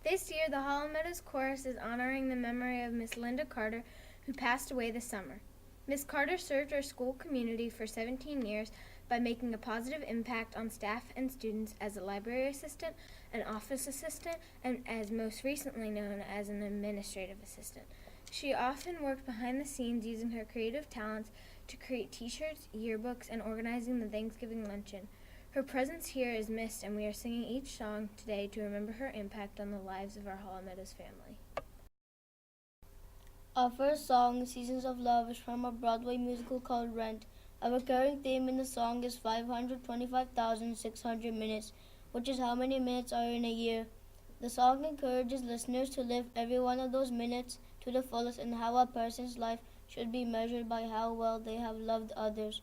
This year, the Hollin Meadows Chorus is honoring the memory of Miss Linda Carter, who passed away this summer. Miss Carter served our school community for 17 years by making a positive impact on staff and students as a library assistant, an office assistant, and as most recently known as an administrative assistant. She often worked behind the scenes using her creative talents to create t-shirts, yearbooks, and organizing the Thanksgiving luncheon. Her presence here is missed, and we are singing each song today to remember her impact on the lives of our Hollin Meadows family. Our first song, Seasons of Love, is from a Broadway musical called Rent. A recurring theme in the song is 525,600 minutes, which is how many minutes are in a year. The song encourages listeners to live every one of those minutes to the fullest and how a person's life should be measured by how well they have loved others.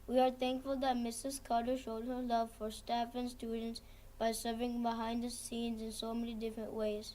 We are thankful that Mrs. Carter showed her love for staff and students by serving behind the scenes in so many different ways.